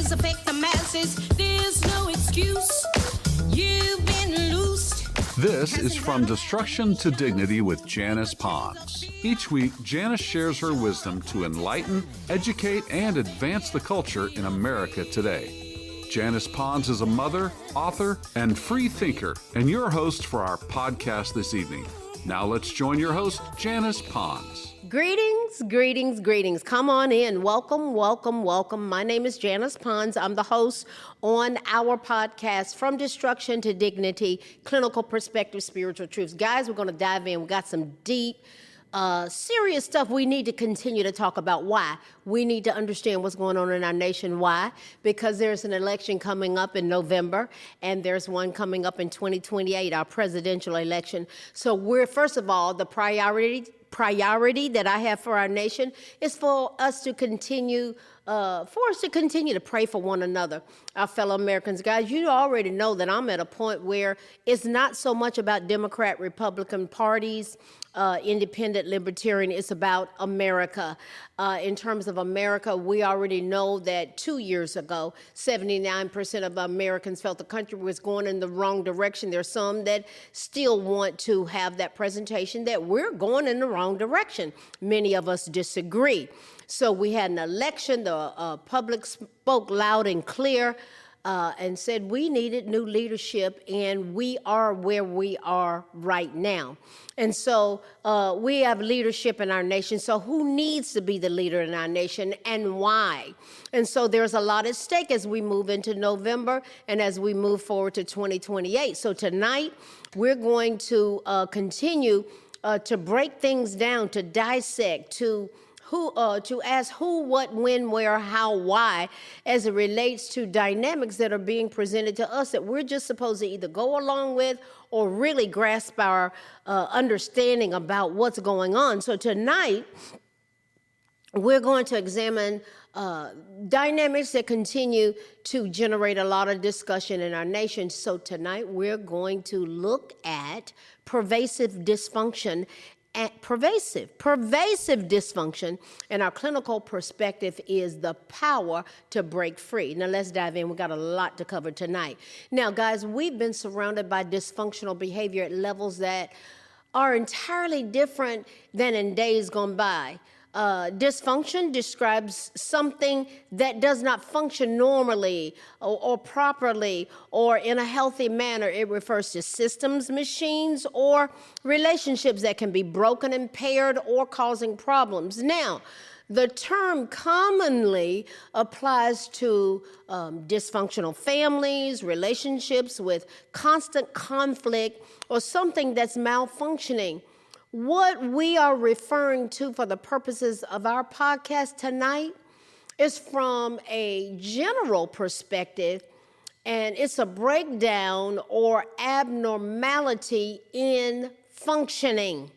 lies affect the masses. There's no excuse. You've been loosed. This is From Destruction to Dignity with Janice Pons. Each week, Janice shares her wisdom to enlighten, educate, and advance the culture in America today. Janice Pons is a mother, author, and free thinker, and your host for our podcast this evening. Now let's join your host, Janice Pons. Greetings, greetings, greetings. Come on in. Welcome, welcome, welcome. My name is Janice Pons. I'm the host on our podcast, From Destruction to Dignity, Clinical Perspective, Spiritual Truths. Guys, we're going to dive in. We got some deep, serious stuff we need to continue to talk about. Why? We need to understand what's going on in our nation. Why? Because there's an election coming up in November, and there's one coming up in 2028, our presidential election. So we're, first of all, the priority that I have for our nation is for us to continue to pray for one another, our fellow Americans. Guys, you already know that I'm at a point where it's not so much about Democrat, Republican parties, independent, libertarian. It's about America. In terms of America, we already know that 2 years ago, 79% of Americans felt the country was going in the wrong direction. There's some that still want to have that presentation that we're going in the wrong direction. Many of us disagree. So we had an election. The public spoke loud and clear and said we needed new leadership, and we are where we are right now. And so we have leadership in our nation. So who needs to be the leader in our nation and why? And so there's a lot at stake as we move into November and as we move forward to 2028. So tonight we're going to continue to break things down, to dissect, to ask who, what, when, where, how, why, as it relates to dynamics that are being presented to us that we're just supposed to either go along with or really grasp our understanding about what's going on. So tonight, we're going to examine dynamics that continue to generate a lot of discussion in our nation. So tonight, we're going to look at pervasive dysfunction. Pervasive dysfunction, and our clinical perspective is the power to break free. Now let's dive in. We've got a lot to cover tonight. Now, guys, we've been surrounded by dysfunctional behavior at levels that are entirely different than in days gone by. Dysfunction describes something that does not function normally or properly or in a healthy manner. It refers to systems, machines, or relationships that can be broken, impaired, or causing problems. Now, the term commonly applies to dysfunctional families, relationships with constant conflict, or something that's malfunctioning. What we are referring to for the purposes of our podcast tonight is from a general perspective, and it's a breakdown or abnormality in functioning.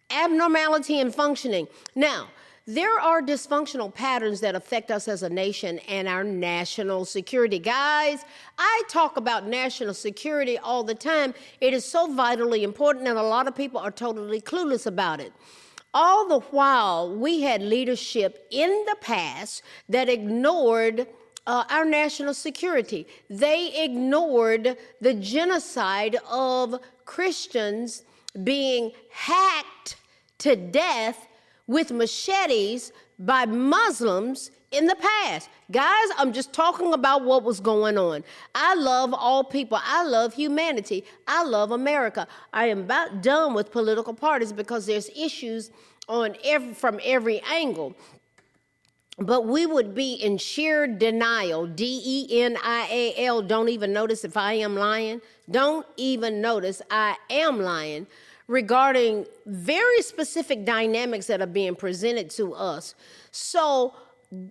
Abnormality in functioning. Now, there are dysfunctional patterns that affect us as a nation and our national security. Guys, I talk about national security all the time. It is so vitally important, and a lot of people are totally clueless about it. All the while, we had leadership in the past that ignored our national security. They ignored the genocide of Christians being hacked to death with machetes by Muslims in the past. Guys, I'm just talking about what was going on. I love all people. I love humanity. I love America. I am about done with political parties because there's issues from every angle. But we would be in sheer denial, denial. Don't even notice if I am lying. Don't even notice I am lying. Regarding very specific dynamics that are being presented to us. So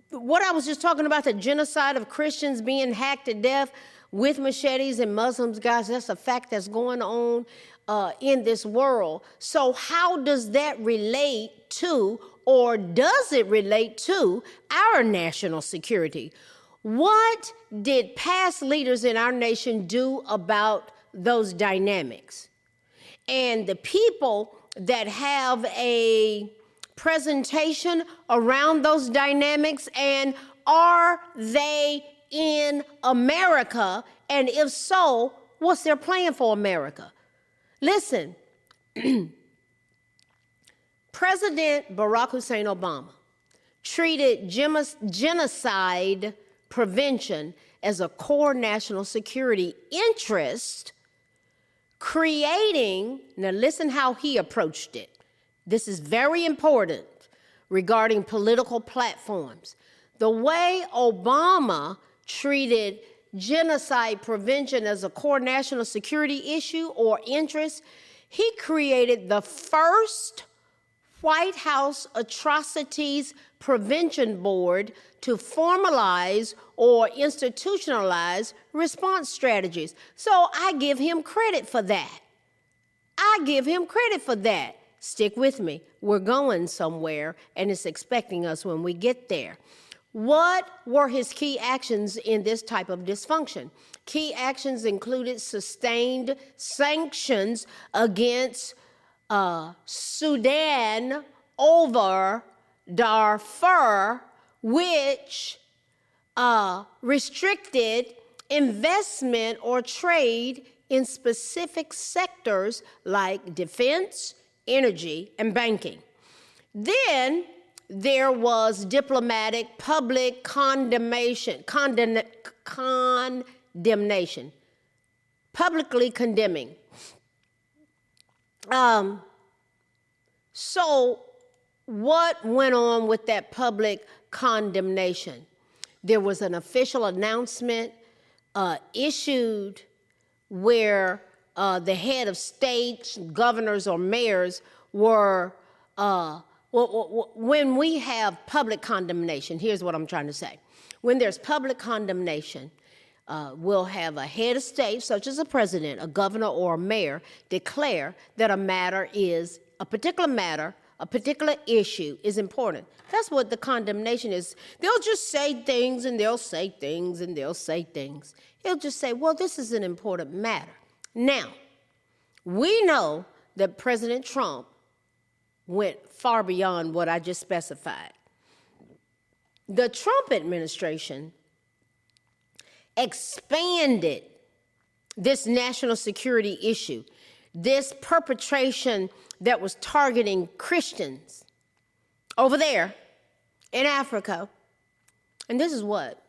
what I was just talking about, the genocide of Christians being hacked to death with machetes and Muslims, guys, that's a fact that's going on in this world. So how does that relate to, or does it relate to, our national security? What did past leaders in our nation do about those dynamics? And the people that have a presentation around those dynamics, and are they in America? And if so, what's their plan for America? Listen, President Barack Hussein Obama treated genocide prevention as a core national security interest, creating, now listen how he approached it. This is very important regarding political platforms. The way Obama treated genocide prevention as a core national security issue or interest, he created the first White House Atrocities Prevention Board to formalize or institutionalize response strategies. So I give him credit for that. Stick with me. We're going somewhere, and it's expecting us when we get there. What were his key actions in this type of dysfunction? Key actions included sustained sanctions against Sudan over Darfur, which restricted investment or trade in specific sectors like defense, energy, and banking. Then there was diplomatic public condemnation, publicly condemning. So what went on with that public condemnation? There was an official announcement issued where the head of states, governors, or mayors were, when we have public condemnation, here's what I'm trying to say. When there's public condemnation, we'll have a head of state, such as a president, a governor, or a mayor, declare that a particular issue is important. That's what the condemnation is. They'll just say things, and they'll say things, and they'll say things. He'll just say, well, this is an important matter. Now, we know that President Trump went far beyond what I just specified. The Trump administration expanded this national security issue, this perpetration that was targeting Christians over there in Africa. And this is what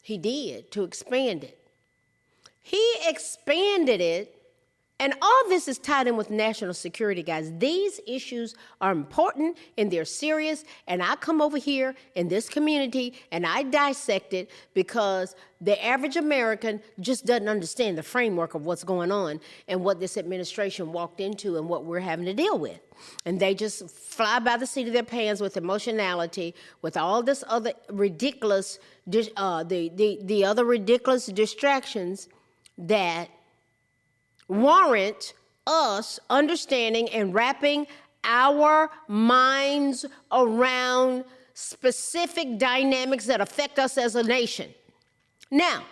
he did to expand it. He expanded it, and all this is tied in with national security, guys. These issues are important and they're serious, and I come over here in this community and I dissect it because the average American just doesn't understand the framework of what's going on and what this administration walked into and what we're having to deal with. And they just fly by the seat of their pants with emotionality, with all this other ridiculous, the other ridiculous distractions that warrant us understanding and wrapping our minds around specific dynamics that affect us as a nation. Now,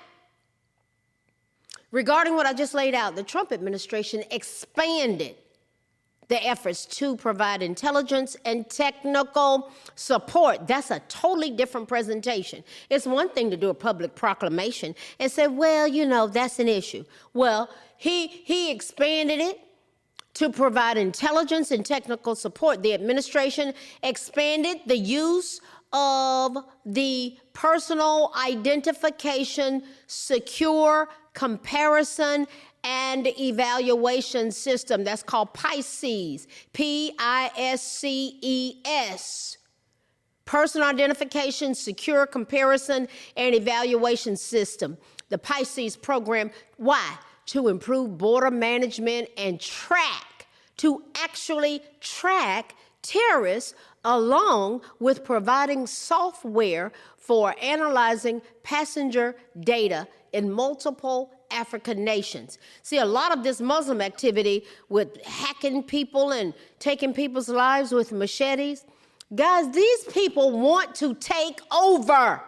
regarding what I just laid out, the Trump administration expanded the efforts to provide intelligence and technical support. That's a totally different presentation. It's one thing to do a public proclamation and say, well, that's an issue. Well, he expanded it to provide intelligence and technical support. The administration expanded the use of the personal identification, secure comparison, and evaluation system. That's called PISCES, P-I-S-C-E-S. Personal Identification, Secure Comparison, and Evaluation System. The PISCES program, why? To improve border management and actually track terrorists, along with providing software for analyzing passenger data in multiple African nations. See, a lot of this Muslim activity with hacking people and taking people's lives with machetes, guys, these people want to take over.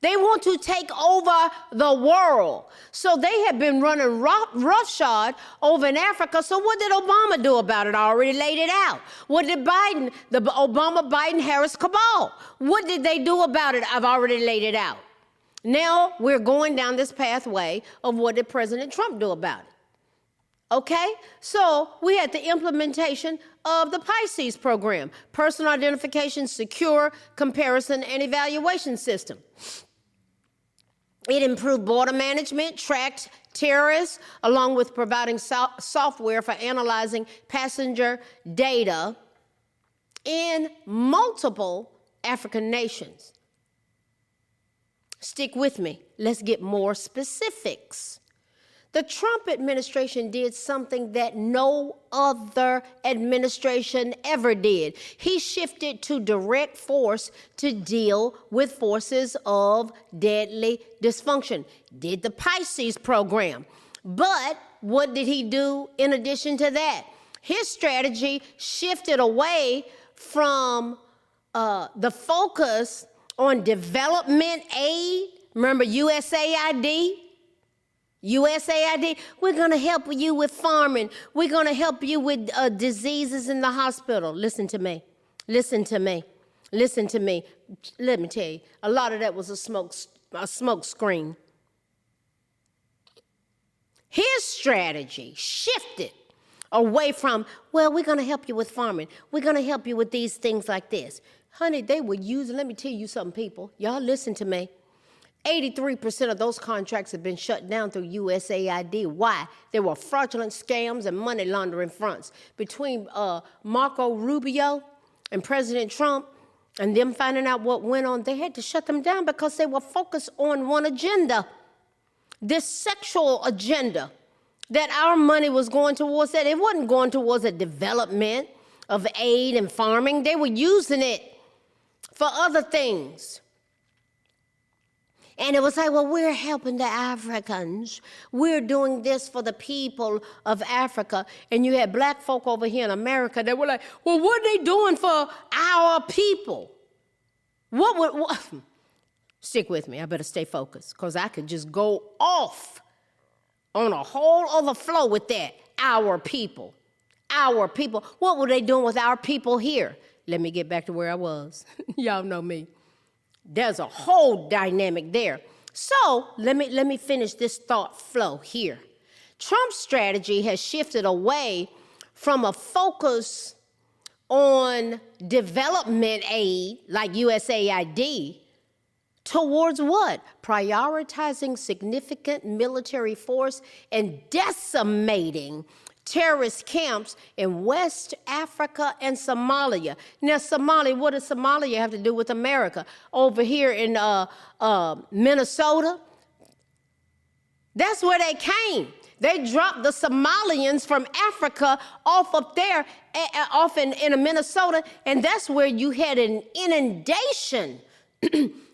They want to take over the world. So they have been running roughshod over in Africa. So what did Obama do about it? I already laid it out. What did the Obama-Biden-Harris cabal, what did they do about it? I've already laid it out. Now we're going down this pathway of what did President Trump do about it? Okay, so we had the implementation of the Pisces program, Personal Identification, Secure, Comparison, and Evaluation System. It improved border management, tracked terrorists, along with providing software for analyzing passenger data in multiple African nations. Stick with me. Let's get more specifics. The Trump administration did something that no other administration ever did. He shifted to direct force to deal with forces of deadly dysfunction. Did the Pisces program. But what did he do in addition to that? His strategy shifted away from the focus on development aid. Remember USAID? USAID, we're going to help you with farming. We're going to help you with diseases in the hospital. Listen to me. Listen to me. Listen to me. Let me tell you, a lot of that was a smoke screen. His strategy shifted away from, well, we're going to help you with farming. We're going to help you with these things like this. Honey, they were using, let me tell you something, people. Y'all listen to me. 83% of those contracts have been shut down through USAID. Why? There were fraudulent scams and money laundering fronts. Between Marco Rubio and President Trump and them finding out what went on, they had to shut them down because they were focused on one agenda, this sexual agenda, that our money was going towards that. It wasn't going towards a development of aid and farming. They were using it for other things. And it was like, well, we're helping the Africans. We're doing this for the people of Africa. And you had black folk over here in America that were like, well, what are they doing for our people? What? Stick with me. I better stay focused because I could just go off on a whole other flow with that. Our people. Our people. What were they doing with our people here? Let me get back to where I was. Y'all know me. There's a whole dynamic there. So let me finish this thought flow here. Trump's strategy has shifted away from a focus on development aid like USAID towards what? Prioritizing significant military force and decimating terrorist camps in West Africa and Somalia. Now, Somalia, what does Somalia have to do with America? Over here in Minnesota, that's where they came. They dropped the Somalians from Africa off up there, off in Minnesota, and that's where you had an inundation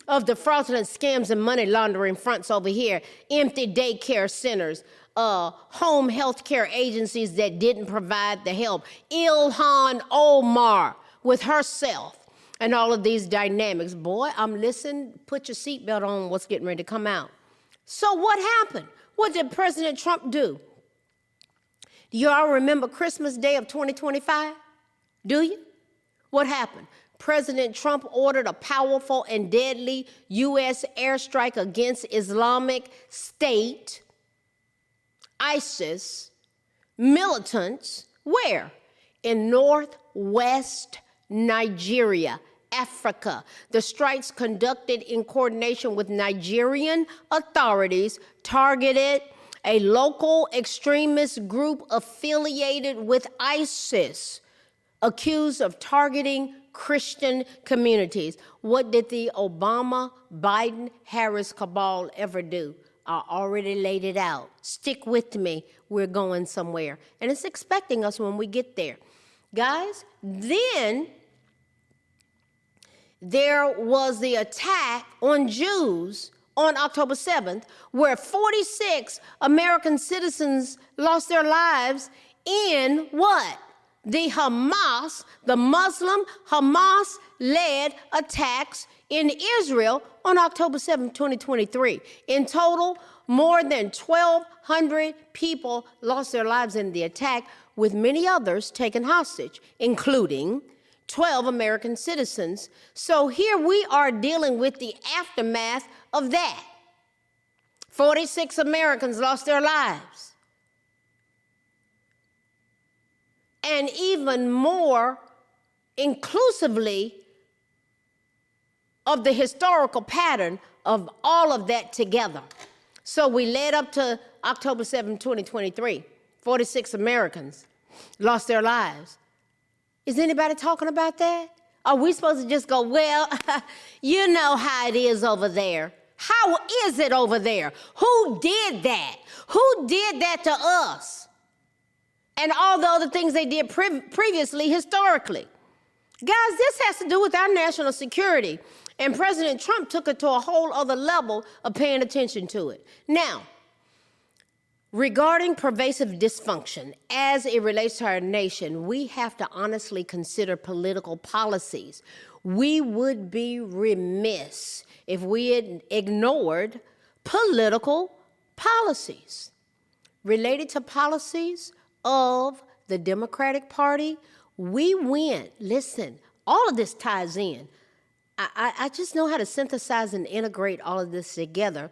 of the fraudulent scams and money laundering fronts over here, empty daycare centers, home health care agencies that didn't provide the help, Ilhan Omar with herself, and all of these dynamics. Boy, I'm listening. Put your seatbelt on what's getting ready to come out. So what happened? What did President Trump do? Do you all remember Christmas Day of 2025? Do you? What happened? President Trump ordered a powerful and deadly U.S. airstrike against Islamic State, ISIS, militants, where? In northwest Nigeria, Africa. The strikes conducted in coordination with Nigerian authorities targeted a local extremist group affiliated with ISIS, accused of targeting Christian communities. What did the Obama, Biden, Harris cabal ever do? I already laid it out. Stick with me. We're going somewhere. And it's expecting us when we get there. Guys, then there was the attack on Jews on October 7th, where 46 American citizens lost their lives in what? The Muslim Hamas-led attacks in Israel on October 7, 2023. In total, more than 1,200 people lost their lives in the attack, with many others taken hostage, including 12 American citizens. So here we are dealing with the aftermath of that. 46 Americans lost their lives. And even more inclusively of the historical pattern of all of that together. So we led up to October 7, 2023. 46 Americans lost their lives. Is anybody talking about that? Are we supposed to just go, well, you know how it is over there? How is it over there? Who did that? Who did that to us? And all the other things they did previously, historically. Guys, this has to do with our national security. And President Trump took it to a whole other level of paying attention to it. Now, regarding pervasive dysfunction, as it relates to our nation, we have to honestly consider political policies. We would be remiss if we had ignored political policies. Related to policies of the Democratic Party, we went, listen, all of this ties in. I just know how to synthesize and integrate all of this together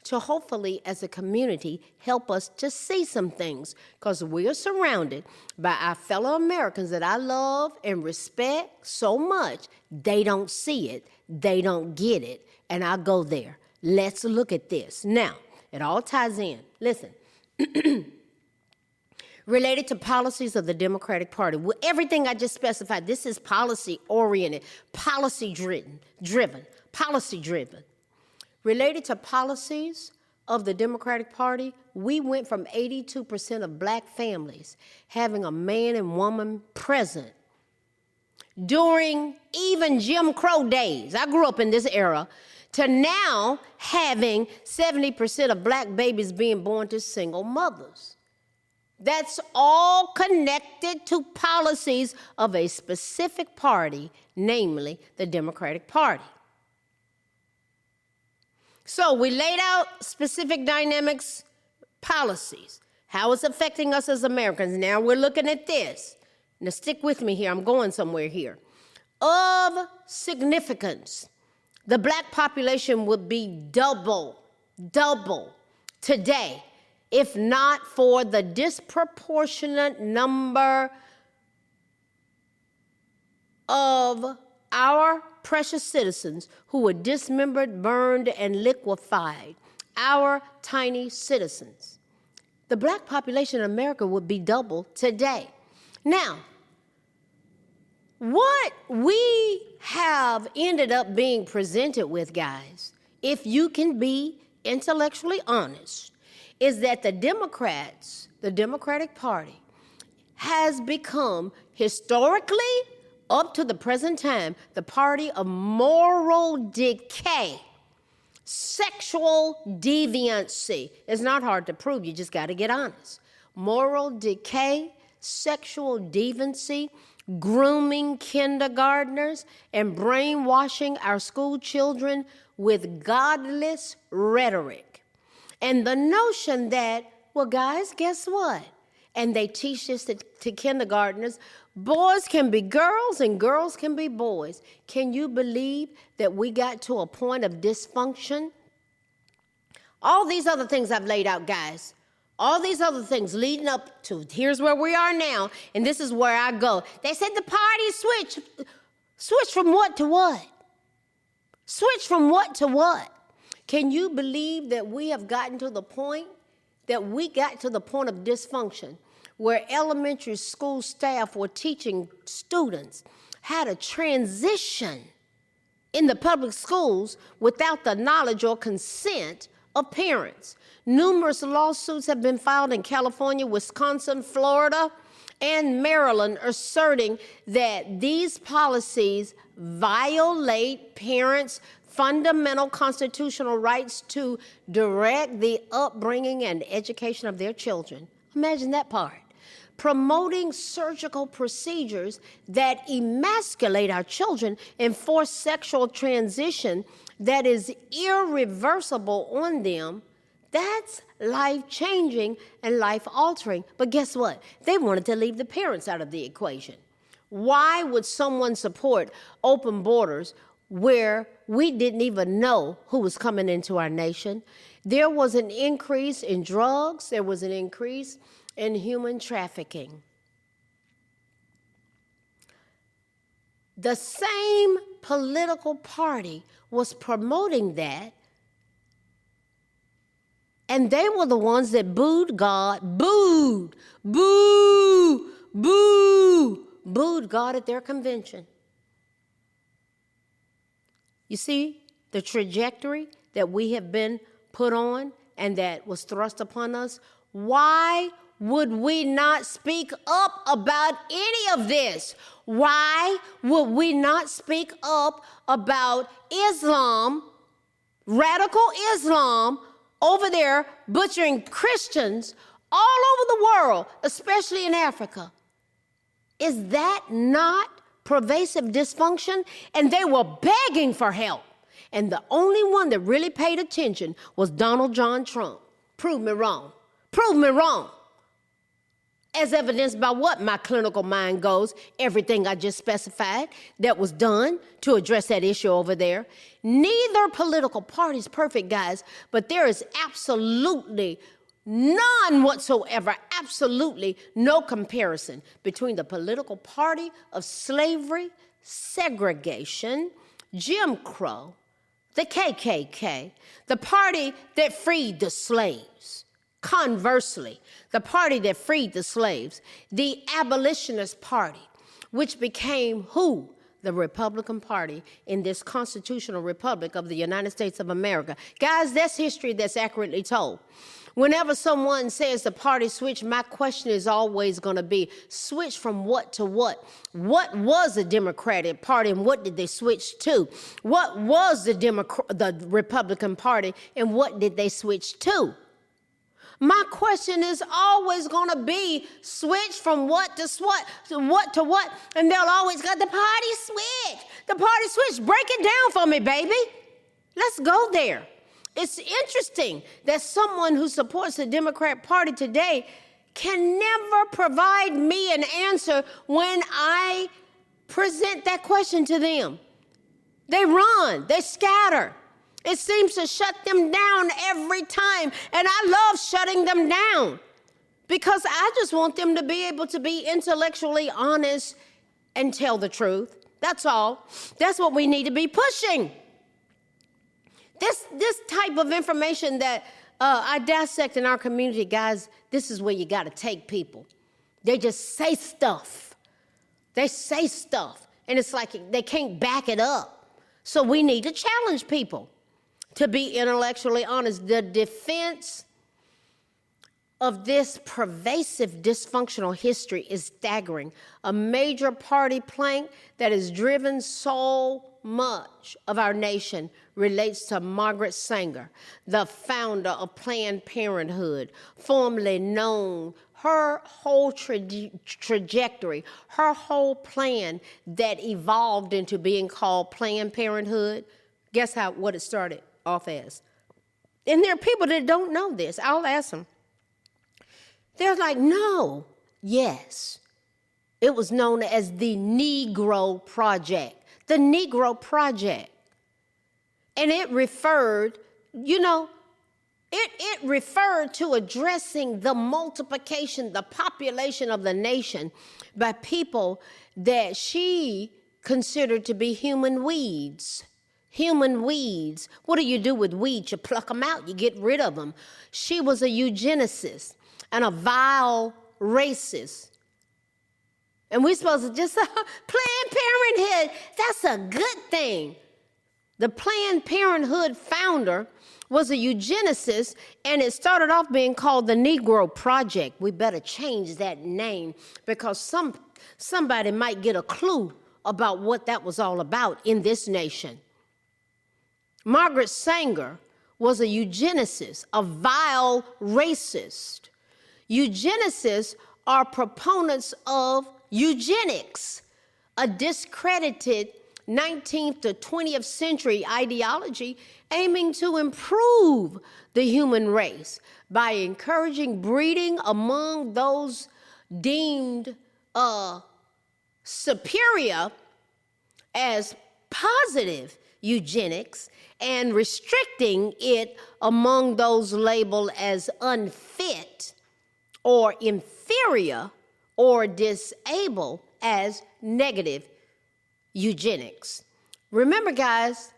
to hopefully, as a community, help us to see some things, because we are surrounded by our fellow Americans that I love and respect so much. They don't see it. They don't get it. And I'll go there. Let's look at this. Now, it all ties in. Listen. Related to policies of the Democratic Party. Well, everything I just specified, this is policy-oriented, policy-driven. Related to policies of the Democratic Party, we went from 82% of black families having a man and woman present during even Jim Crow days. I grew up in this era, to now having 70% of black babies being born to single mothers. That's all connected to policies of a specific party, namely the Democratic Party. So we laid out specific dynamics, policies, how it's affecting us as Americans. Now we're looking at this. Now stick with me here. I'm going somewhere here. Of significance, the black population would be double today, if not for the disproportionate number of our precious citizens who were dismembered, burned, and liquefied, our tiny citizens. The black population in America would be double today. Now, what we have ended up being presented with, guys, if you can be intellectually honest, is that the Democrats, the Democratic Party, has become historically, up to the present time, the party of moral decay, sexual deviancy. It's not hard to prove, you just got to get honest. Moral decay, sexual deviancy, grooming kindergartners, and brainwashing our school children with godless rhetoric. And the notion that, well, guys, guess what? And they teach this to kindergartners. Boys can be girls and girls can be boys. Can you believe that we got to a point of dysfunction? All these other things I've laid out, guys, all these other things leading up to, here's where we are now, and this is where I go. They said the party switch from what to what? Switch from what to what? Can you believe that we have gotten to the point that we got to the point of dysfunction where elementary school staff were teaching students how to transition in the public schools without the knowledge or consent of parents? Numerous lawsuits have been filed in California, Wisconsin, Florida, and Maryland asserting that these policies violate parents' fundamental constitutional rights to direct the upbringing and education of their children. Imagine that part. Promoting surgical procedures that emasculate our children and force sexual transition that is irreversible on them. That's life-changing and life-altering. But guess what? They wanted to leave the parents out of the equation. Why would someone support open borders where we didn't even know who was coming into our nation? There was an increase in drugs. There was an increase in human trafficking. The same political party was promoting that, and they were the ones that booed God, booed God at their convention. You see the trajectory that we have been put on and that was thrust upon us? Why would we not speak up about any of this? Why would we not speak up about Islam, radical Islam, over there butchering Christians all over the world, especially in Africa? Is that not pervasive dysfunction? And they were begging for help. And the only one that really paid attention was Donald John Trump. Prove me wrong. Prove me wrong. As evidenced by what my clinical mind goes, everything I just specified that was done to address that issue over there. Neither political party is perfect, guys, but there is absolutely none whatsoever, absolutely no comparison between the political party of slavery, segregation, Jim Crow, the KKK, the party that freed the slaves. Conversely, the party that freed the slaves, the abolitionist party, which became who? The Republican Party in this constitutional republic of the United States of America. Guys, that's history that's accurately told. Whenever someone says the party switch, my question is always going to be, switch from what to what? What was the Democratic Party and what did they switch to? What was the Republican Party and what did they switch to? My question is always going to be switch from what to what, and they'll always got the party switch. The party switch. Break it down for me, baby. Let's go there. It's interesting that someone who supports the Democrat Party today can never provide me an answer when I present that question to them. They run, they scatter. It seems to shut them down every time, and I love shutting them down because I just want them to be able to be intellectually honest and tell the truth. That's all. That's what we need to be pushing. This type of information that I dissect in our community, guys, this is where you got to take people. They just say stuff. They say stuff, and it's like they can't back it up. So we need to challenge people to be intellectually honest. The defense of this pervasive dysfunctional history is staggering. A major party plank that has driven so much of our nation relates to Margaret Sanger, the founder of Planned Parenthood, formerly known, her whole trajectory, her whole plan that evolved into being called Planned Parenthood. Guess what it started off as? And there are people that don't know this. I'll ask them. They're like, no, yes. It was known as the Negro Project. The Negro Project. And it referred, it referred to addressing the multiplication, the population of the nation by people that she considered to be human weeds. Human weeds. What do you do with weeds? You pluck them out. You get rid of them. She was a eugenicist and a vile racist. And we're supposed to just Planned Parenthood. That's a good thing. The Planned Parenthood founder was a eugenicist, and it started off being called the Negro Project. We better change that name because somebody might get a clue about what that was all about in this nation. Margaret Sanger was a eugenicist, a vile racist. Eugenicists are proponents of eugenics, a discredited 19th to 20th century ideology aiming to improve the human race by encouraging breeding among those deemed superior as positive eugenics and restricting it among those labeled as unfit or inferior or disabled as negative eugenics. Remember, guys,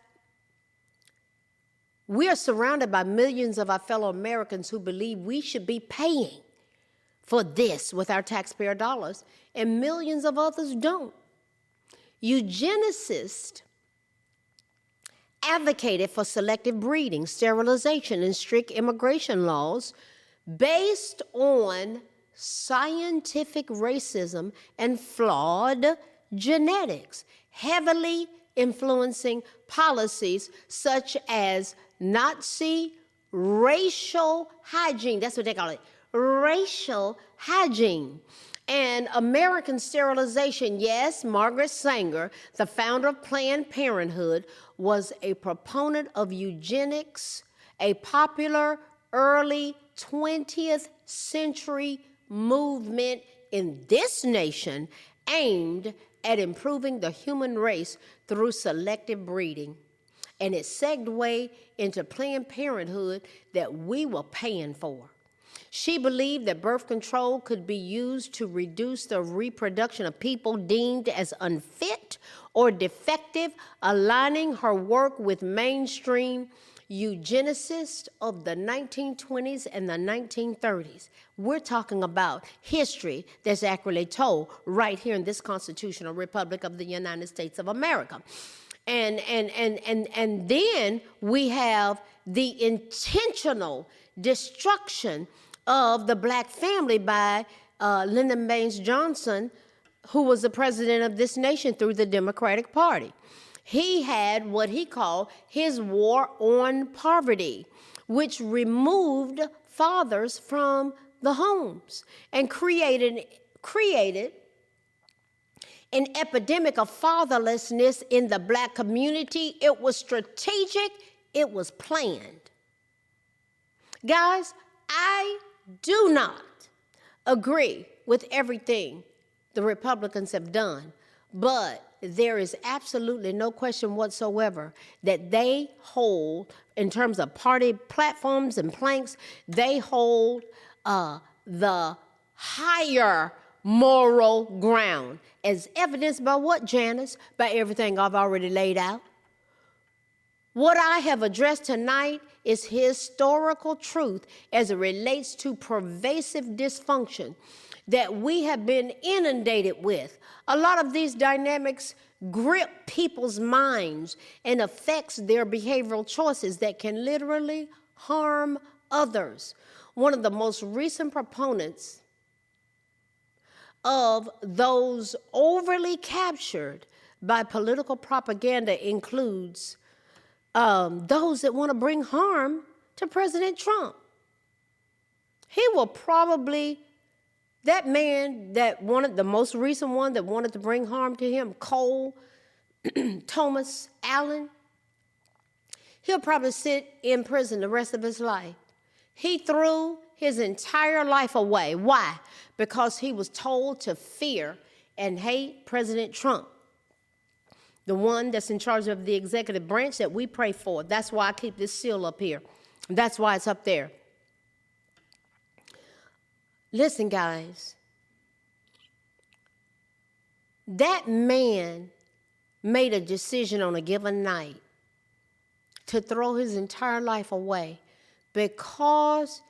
we are surrounded by millions of our fellow Americans who believe we should be paying for this with our taxpayer dollars, and millions of others don't. Eugenicists advocated for selective breeding, sterilization, and strict immigration laws based on scientific racism and flawed genetics, heavily influencing policies such as Nazi racial hygiene. That's what they call it, racial hygiene. And American sterilization. Yes, Margaret Sanger, the founder of Planned Parenthood, was a proponent of eugenics, a popular early 20th century movement in this nation aimed at improving the human race through selective breeding. And it segued into Planned Parenthood that we were paying for. She believed that birth control could be used to reduce the reproduction of people deemed as unfit or defective, aligning her work with mainstream eugenicists of the 1920s and the 1930s. We're talking about history that's accurately told right here in this constitutional republic of the United States of America. And then we have the intentional destruction of the black family by Lyndon Baines Johnson, who was the president of this nation through the Democratic Party. He had what he called his war on poverty, which removed fathers from the homes and created an epidemic of fatherlessness in the black community. It was strategic. It was planned. Guys, I do not agree with everything the Republicans have done, but there is absolutely no question whatsoever that they hold, in terms of party platforms and planks, they hold the higher moral ground, as evidenced by what, Janice? By everything I've already laid out. What I have addressed tonight is historical truth as it relates to pervasive dysfunction that we have been inundated with. A lot of these dynamics grip people's minds and affects their behavioral choices that can literally harm others. One of the most recent proponents of those overly captured by political propaganda includes those that want to bring harm to President Trump. He will probably, that man that wanted, the most recent one that wanted to bring harm to him, Cole Thomas Allen, he'll probably sit in prison the rest of his life. He threw his entire life away. Why? Because he was told to fear and hate President Trump, the one that's in charge of the executive branch that we pray for. That's why I keep this seal up here. That's why it's up there. Listen, guys. That man made a decision on a given night to throw his entire life away because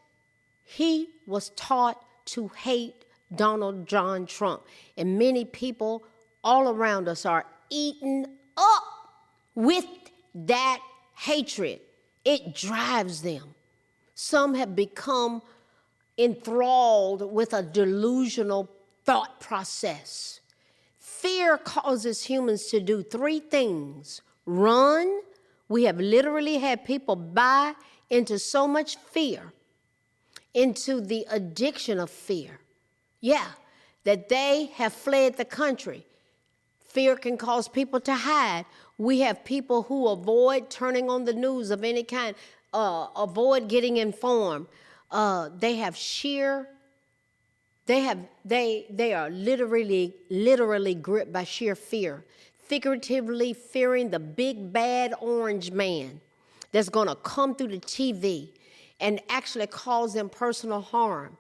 he was taught to hate Donald John Trump. And many people all around us are eaten up with that hatred. It drives them. Some have become enthralled with a delusional thought process. Fear causes humans to do three things. Run. We have literally had people buy into so much fear, into the addiction of fear. Yeah, that they have fled the country. Fear can cause people to hide. We have people who avoid turning on the news of any kind, avoid getting informed. They are literally gripped by sheer fear. figuratively fearing the big bad orange man that's going to come through the TV and actually cause them personal harm.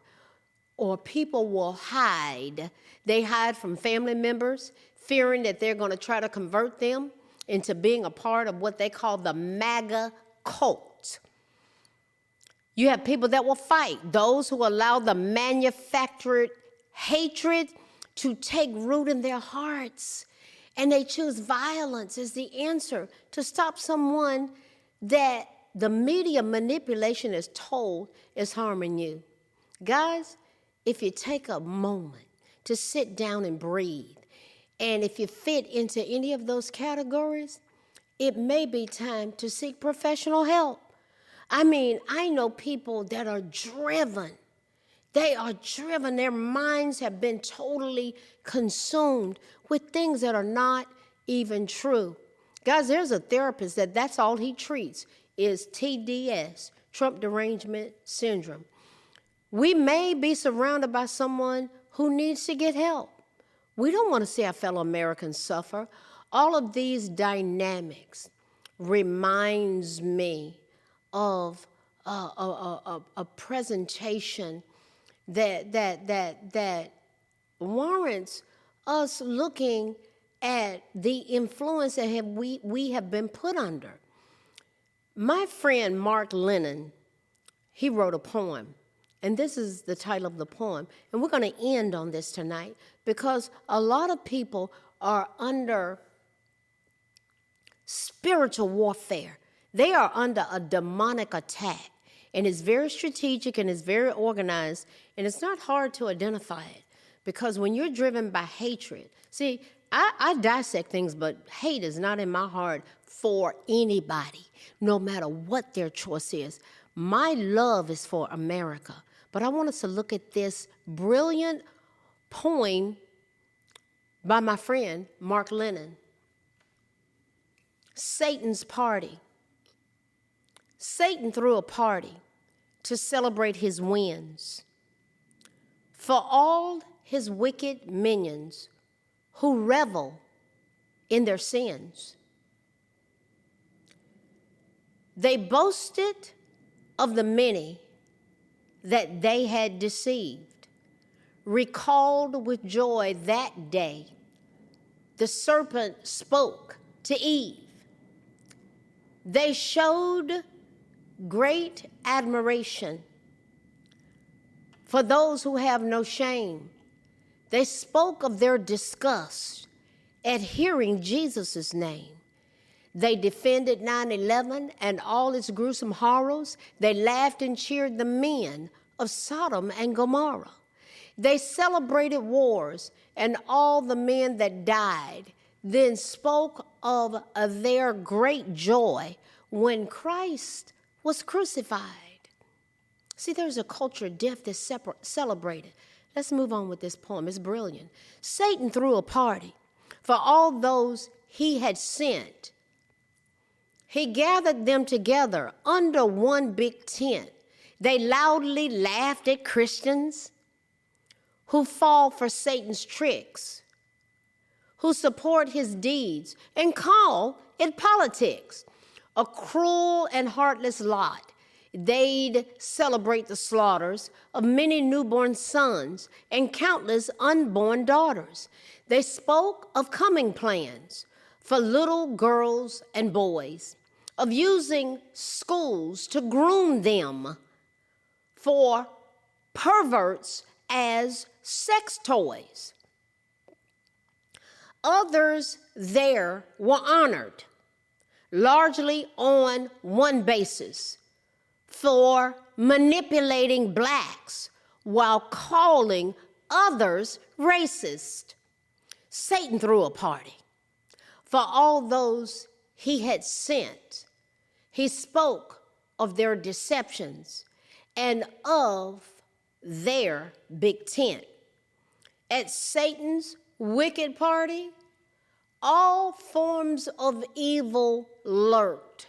Or people will hide. They hide from family members, fearing that they're going to try to convert them into being a part of what they call the MAGA cult. You have people that will fight, those who allow the manufactured hatred to take root in their hearts. And they choose violence as the answer to stop someone that the media manipulation is told is harming you. Guys, if you take a moment to sit down and breathe, and if you fit into any of those categories, it may be time to seek professional help. I mean, I know people that are driven. They are driven. Their minds have been totally consumed with things that are not even true. Guys, there's a therapist that's all he treats is TDS, Trump Derangement Syndrome. We may be surrounded by someone who needs to get help. We don't want to see our fellow Americans suffer. All of these dynamics reminds me of a presentation that warrants us looking at the influence that we have been put under. My friend Mark Lennon, he wrote a poem, and this is the title of the poem. And we're going to end on this tonight because a lot of people are under spiritual warfare. They are under a demonic attack, and it's very strategic and it's very organized, and it's not hard to identify it because when you're driven by hatred, see, I dissect things, but hate is not in my heart for anybody, no matter what their choice is. My love is for America, but I want us to look at this brilliant poem by my friend Mark Lennon, Satan's Party. Satan threw a party to celebrate his wins. For all his wicked minions who revel in their sins. They boasted of the many that they had deceived, recalled with joy that day the serpent spoke to Eve. They showed great admiration for those who have no shame. They spoke of their disgust at hearing Jesus' name. They defended 9/11 and all its gruesome horrors. They laughed and cheered the men of Sodom and Gomorrah. They celebrated wars and all the men that died, then spoke of their great joy when Christ was crucified. See, there's a culture of death that's celebrated. Let's move on with this poem. It's brilliant. Satan threw a party for all those he had sent. He gathered them together under one big tent. They loudly laughed at Christians who fall for Satan's tricks, who support his deeds and call it politics. A cruel and heartless lot. They'd celebrate the slaughters of many newborn sons and countless unborn daughters. They spoke of coming plans for little girls and boys, of using schools to groom them for perverts as sex toys. Others there were honored, largely on one basis, for manipulating blacks while calling others racist. Satan threw a party for all those he had sent. He spoke of their deceptions and of their big tent. At Satan's wicked party, all forms of evil lurked.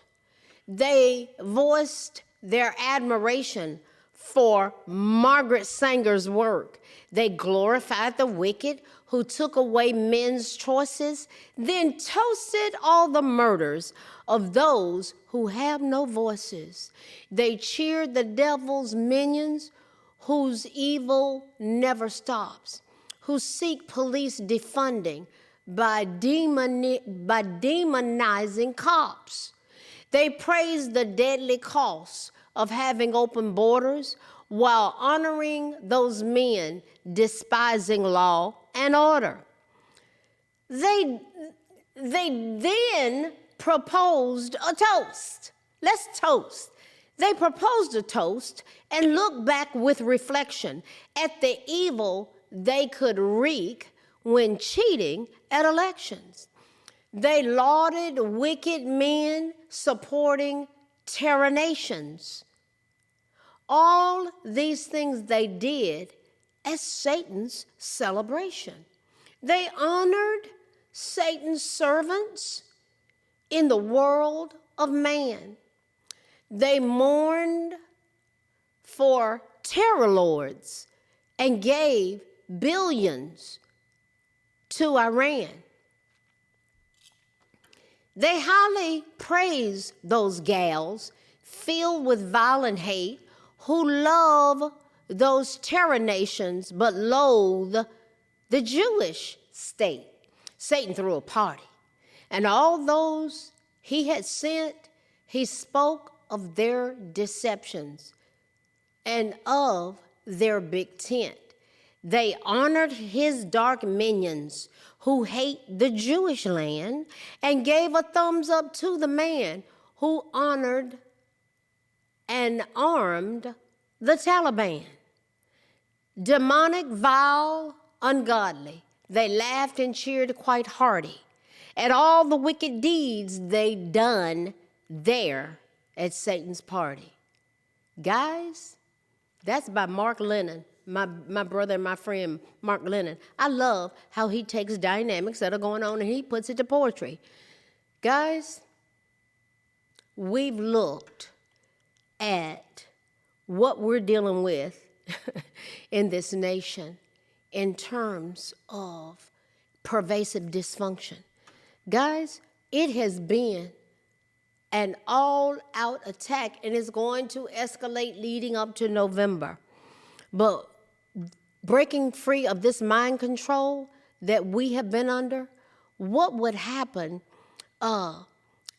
They voiced their admiration for Margaret Sanger's work. They glorified the wicked who took away men's choices, then toasted all the murders of those who have no voices. They cheered the devil's minions whose evil never stops, who seek police defunding by demonizing cops. They praise the deadly cost of having open borders while honoring those men despising law and order. They then proposed a toast. Let's toast. They proposed a toast and looked back with reflection at the evil they could wreak when cheating at elections. They lauded wicked men supporting tyrannations. All these things they did as Satan's celebration. They honored Satan's servants in the world of man. They mourned for terror lords and gave billions to Iran. They highly praise those gals filled with violent hate who love those terror nations but loathe the Jewish state. Satan threw a party, and all those he had sent, he spoke of their deceptions and of their big tent. They honored his dark minions who hate the Jewish land and gave a thumbs up to the man who honored and armed the Taliban. Demonic, vile, ungodly, they laughed and cheered quite hearty at all the wicked deeds they done there at Satan's party. Guys, that's by Mark Lennon, my brother and my friend Mark Lennon. I love how he takes dynamics that are going on and he puts it to poetry. Guys, we've looked at what we're dealing with in this nation in terms of pervasive dysfunction. Guys, it has been an all-out attack, and it's going to escalate leading up to November. But breaking free of this mind control that we have been under, what would happen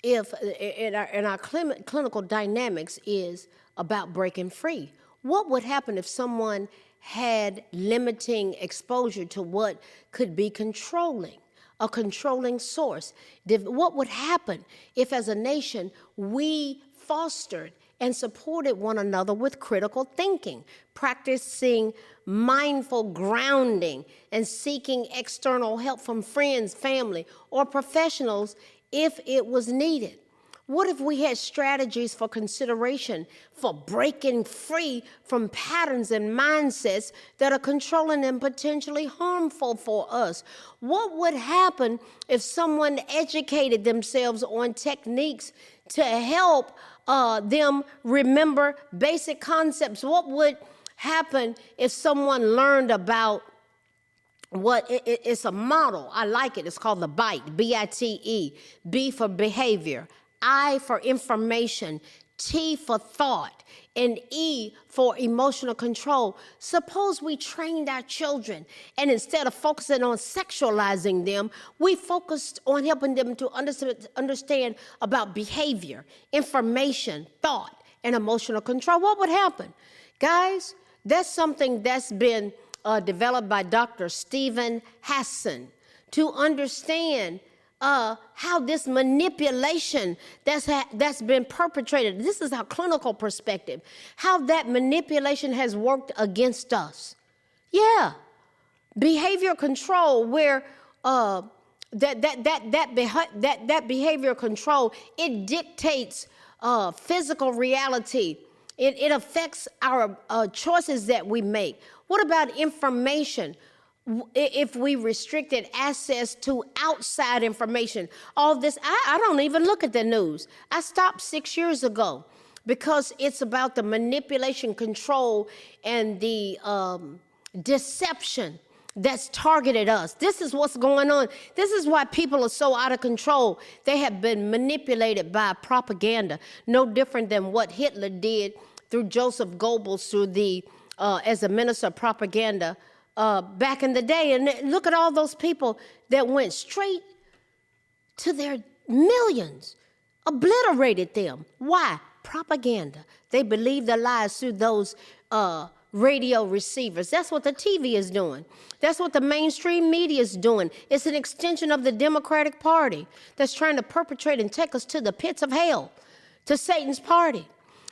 if in our clinical dynamics is about breaking free? What would happen if someone had limiting exposure to what could be controlling, a controlling source? What would happen if, as a nation, we fostered and supported one another with critical thinking, practicing mindful grounding, and seeking external help from friends, family, or professionals if it was needed? What if we had strategies for consideration for breaking free from patterns and mindsets that are controlling and potentially harmful for us? What would happen if someone educated themselves on techniques to help them remember basic concepts? What would happen if someone learned about it's a model? I like it. It's called the BITE, B-I-T-E, B for behavior, I for information, T for thought, and E for emotional control. Suppose we trained our children, and instead of focusing on sexualizing them, we focused on helping them to understand about behavior, information, thought, and emotional control. What would happen? Guys, that's something that's been developed by Dr. Stephen Hassan to understand how this manipulation that's been perpetrated, this is our clinical perspective, how that manipulation has worked against us. Yeah, behavior control, where that behavior control, it dictates physical reality. It affects our choices that we make. What about information? If we restricted access to outside information, all this, I don't even look at the news. I stopped 6 years ago. because it's about the manipulation, control, and the deception that's targeted us. This is what's going on. This is why people are so out of control. They have been manipulated by propaganda, no different than what Hitler did through Joseph Goebbels, through the as a minister of propaganda back in the day. And look at all those people that went straight to their millions, obliterated them. Why? Propaganda. They believe the lies through those radio receivers. That's what the TV is doing. That's what the mainstream media is doing. It's an extension of the Democratic Party that's trying to perpetrate and take us to the pits of hell, to Satan's party.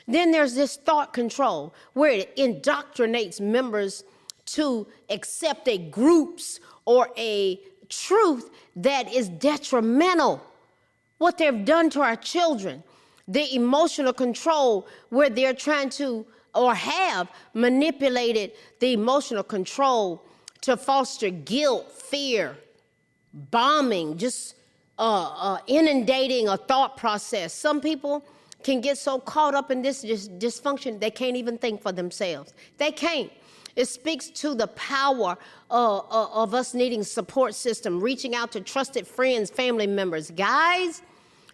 Then there's this thought control where it indoctrinates members to accept a group's or a truth that is detrimental. What they've done to our children, the emotional control where they're trying to or have manipulated the emotional control to foster guilt, fear, bombing, just inundating a thought process. Some people can get so caught up in this dysfunction, they can't even think for themselves. They can't. It speaks to the power of us needing support system, reaching out to trusted friends, family members. Guys,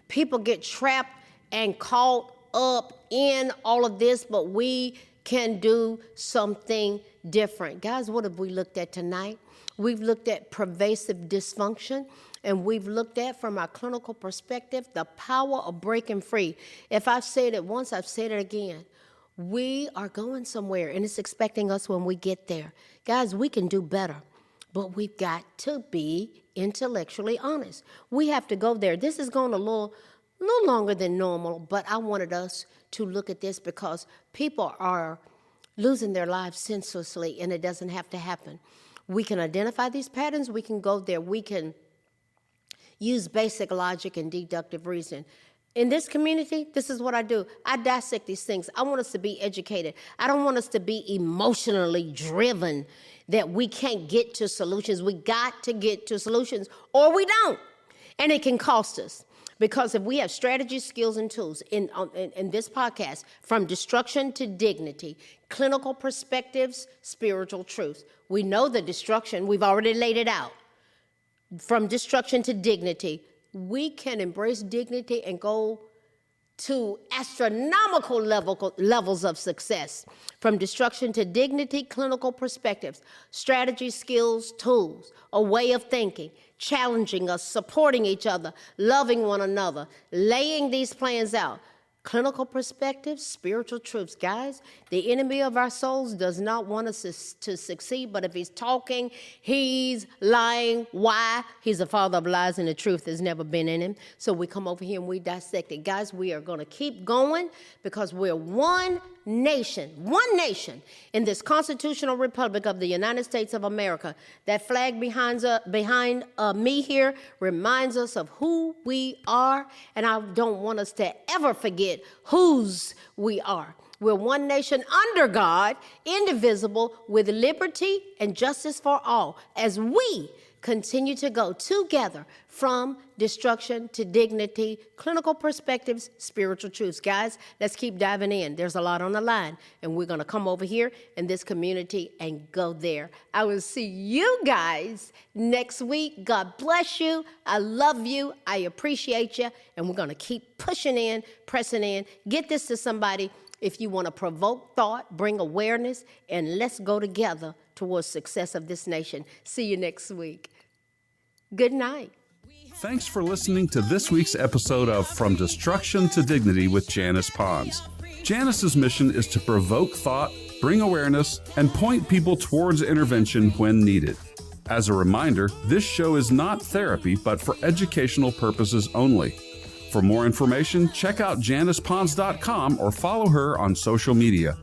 people get trapped and caught up in all of this, but we can do something different. Guys, what have we looked at tonight? We've looked at pervasive dysfunction, and we've looked at, from our clinical perspective, the power of breaking free. If I've said it once, I've said it again. We are going somewhere, and it's expecting us when we get there. Guys, we can do better, but we've got to be intellectually honest. We have to go there. This is going a little longer than normal, but I wanted us to look at this because people are losing their lives senselessly, and it doesn't have to happen. We can identify these patterns. We can go there. We can use basic logic and deductive reason. In this community, this is what I do. I dissect these things. I want us to be educated. I don't want us to be emotionally driven that we can't get to solutions. We got to get to solutions, or we don't. And it can cost us. Because if we have strategies, skills, and tools in this podcast, from destruction to dignity, clinical perspectives, spiritual truths, we know the destruction, we've already laid it out. From destruction to dignity, we can embrace dignity and go to astronomical levels of success. From destruction to dignity, clinical perspectives, strategies, skills, tools, a way of thinking, challenging us, supporting each other, loving one another, laying these plans out. Clinical perspectives, spiritual truths. Guys, the enemy of our souls does not want us to succeed, but if he's talking, he's lying. Why? He's the father of lies, and the truth has never been in him. So we come over here and we dissect it. Guys, we are going to keep going because we're one nation in this constitutional republic of the United States of America. That flag behind me here reminds us of who we are, and I don't want us to ever forget whose we are. We're one nation under God, indivisible, with liberty and justice for all, as we continue to go together from destruction to dignity, clinical perspectives, spiritual truths. Guys, let's keep diving in. There's a lot on the line, and we're going to come over here in this community and go there. I will see you guys next week. God bless you. I love you. I appreciate you, and we're going to keep pushing in, pressing in. Get this to somebody if you want to provoke thought, bring awareness, and let's go together towards success of this nation. See you next week. Good night. Thanks for listening to this week's episode of From Destruction to Dignity with Janice Pons. Janice's mission is to provoke thought, bring awareness, and point people towards intervention when needed. As a reminder, this show is not therapy, but for educational purposes only. For more information, check out JanicePons.com or follow her on social media.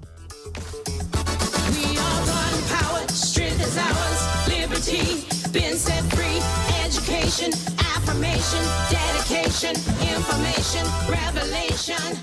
We are one power, strength is ours, liberty, been set free, education, affirmation, dedication, information, revelation.